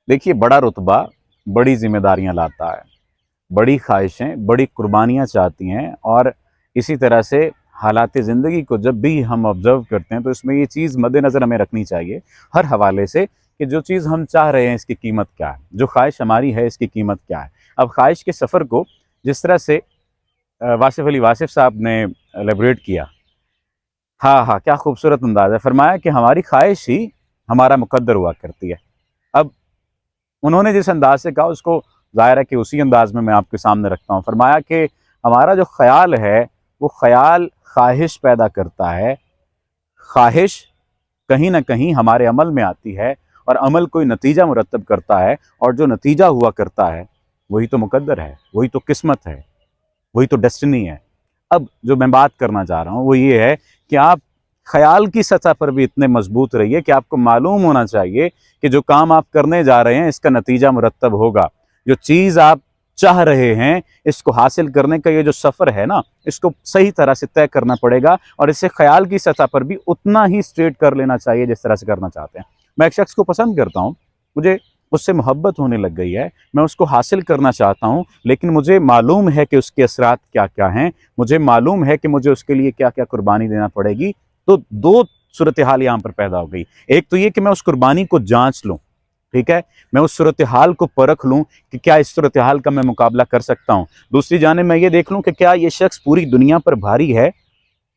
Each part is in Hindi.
देखिए, बड़ा रुतबा बड़ी जिम्मेदारियां लाता है, बड़ी ख्वाहिशें बड़ी कुर्बानियां चाहती हैं। और इसी तरह से हालात ज़िंदगी को जब भी हम ऑब्ज़र्व करते हैं तो इसमें ये चीज़ मद्देनज़र हमें रखनी चाहिए हर हवाले से कि जो चीज़ हम चाह रहे हैं इसकी कीमत क्या है, जो ख्वाहिश हमारी है इसकी कीमत क्या है। अब ख्वाहिश के सफ़र को जिस तरह से वासिफ़ अली वासिफ़ साहब ने एलेबरेट किया, हाँ हाँ, क्या खूबसूरत अंदाज़ है। फरमाया कि हमारी ख्वाहिश ही हमारा मुकद्दर हुआ करती है। अब उन्होंने जिस अंदाज से कहा उसको ज़ाहिर है कि उसी अंदाज में मैं आपके सामने रखता हूँ। फरमाया कि हमारा जो ख्याल है वो ख्याल ख्वाहिश पैदा करता है, ख्वाहिश कहीं ना कहीं हमारे अमल में आती है और अमल कोई नतीजा मुरतब करता है, और जो नतीजा हुआ करता है वही तो मुकद्दर है, वही तो किस्मत है, वही तो डेस्टिनी है। अब जो मैं बात करना चाह रहा हूँ वो ये है कि आप ख्याल की सतह पर भी इतने मजबूत रहिए कि आपको मालूम होना चाहिए कि जो काम आप करने जा रहे हैं इसका नतीजा मुरतब होगा। जो चीज़ आप चाह रहे हैं इसको हासिल करने का ये जो सफ़र है ना, इसको सही तरह से तय करना पड़ेगा, और इसे ख्याल की सतह पर भी उतना ही स्ट्रेट कर लेना चाहिए जिस तरह से करना चाहते हैं। मैं एक शख्स को पसंद करता हूँ, मुझे उससे मोहब्बत होने लग गई है, मैं उसको हासिल करना चाहता हूँ, लेकिन मुझे मालूम है कि उसके असरात क्या क्या हैं, मुझे मालूम है कि मुझे उसके लिए क्या क्या कुर्बानी देना पड़ेगी। तो दो सूरत हाल यहाँ पर पैदा हो गई। एक तो ये कि मैं उस कुर्बानी को जांच लूँ, ठीक है, मैं उस सूरत हाल को परख लूँ कि क्या इस सूरत हाल का मैं मुकाबला कर सकता हूँ। दूसरी जानिब मैं ये देख लूँ कि क्या ये शख्स पूरी दुनिया पर भारी है।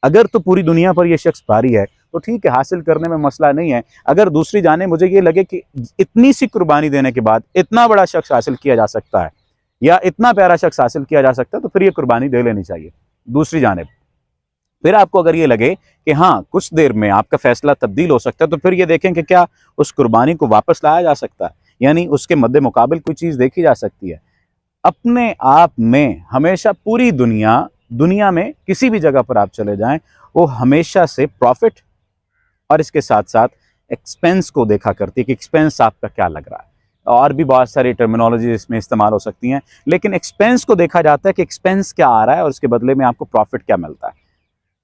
अगर तो पूरी दुनिया पर यह शख्स भारी है तो ठीक है, हासिल करने में मसला नहीं है। अगर दूसरी जानिब मुझे ये लगे कि इतनी सी कुर्बानी देने के बाद इतना बड़ा शख्स हासिल किया जा सकता है या इतना प्यारा शख्स हासिल किया जा सकता है, तो फिर ये कुर्बानी दे लेनी चाहिए। दूसरी जानिब फिर आपको अगर ये लगे कि हाँ कुछ देर में आपका फैसला तब्दील हो सकता है, तो फिर ये देखें कि क्या उस कुर्बानी को वापस लाया जा सकता है, यानी उसके मद्दे मुकाबिल कोई चीज़ देखी जा सकती है। अपने आप में हमेशा पूरी दुनिया में किसी भी जगह पर आप चले जाएं, वो हमेशा से प्रॉफिट और इसके साथ साथ एक्सपेंस को देखा करती है कि एक्सपेंस आपका क्या लग रहा है। और भी बहुत सारी टर्मिनोलॉजी इसमें इस्तेमाल हो सकती हैं, लेकिन एक्सपेंस को देखा जाता है कि एक्सपेंस क्या आ रहा है और उसके बदले में आपको प्रॉफिट क्या मिलता है।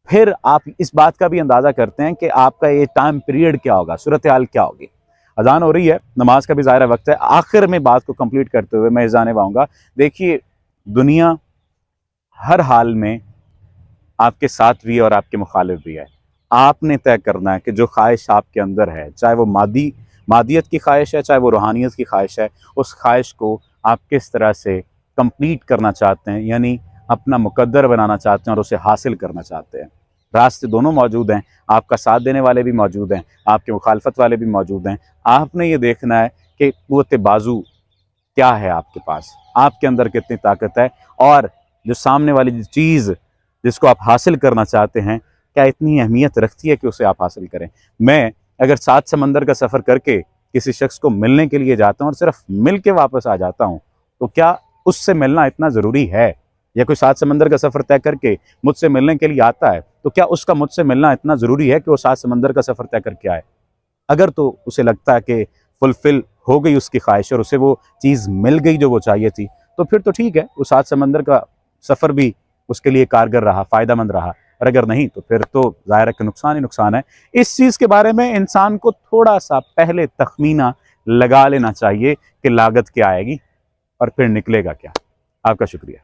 फिर आप इस बात का भी अंदाज़ा करते हैं कि आपका ये टाइम पीरियड क्या होगा, सूरत हाल क्या होगी। अजान हो रही है, नमाज का भी ज़ाहिर वक्त है। आखिर में बात को कंप्लीट करते हुए मैं जाने पाऊँगा, देखिए दुनिया हर हाल में आपके साथ भी है और आपके मुखालिफ भी है। आपने तय करना है कि जो ख्वाहिश आपके अंदर है, चाहे वो मादियत की ख्वाहिश है, चाहे वो रूहानियत की ख्वाहिश है, उस ख्वाहिश को आप किस तरह से कंप्लीट करना चाहते हैं, यानी अपना मुकद्दर बनाना चाहते हैं और उसे हासिल करना चाहते हैं। रास्ते दोनों मौजूद हैं, आपका साथ देने वाले भी मौजूद हैं, आपके मुखालफत वाले भी मौजूद हैं। आपने ये देखना है कि क़ुव्वत बाजू क्या है आपके पास, आपके अंदर कितनी ताकत है, और जो सामने वाली चीज़ जिसको आप हासिल करना चाहते हैं क्या इतनी अहमियत रखती है कि उसे आप हासिल करें। मैं अगर 7 समंदर का सफ़र करके किसी शख्स को मिलने के लिए जाता हूँ और सिर्फ मिल के वापस आ जाता हूँ, तो क्या उससे मिलना इतना ज़रूरी है? या कोई 7 समंदर का सफ़र तय करके मुझसे मिलने के लिए आता है, तो क्या उसका मुझसे मिलना इतना ज़रूरी है कि वो 7 समंदर का सफ़र तय करके आए? अगर तो उसे लगता है कि फुलफ़िल हो गई उसकी ख्वाहिश और उसे वो चीज़ मिल गई जो वो चाहिए थी, तो फिर तो ठीक है, वो 7 समंदर का सफ़र भी उसके लिए कारगर रहा, फ़ायदेमंद रहा। और अगर नहीं तो फिर तो ज़ाहिर है कि नुकसान ही नुकसान है। इस चीज़ के बारे में इंसान को थोड़ा सा पहले तखमीना लगा लेना चाहिए कि लागत क्या आएगी और फिर निकलेगा क्या। आपका शुक्रिया।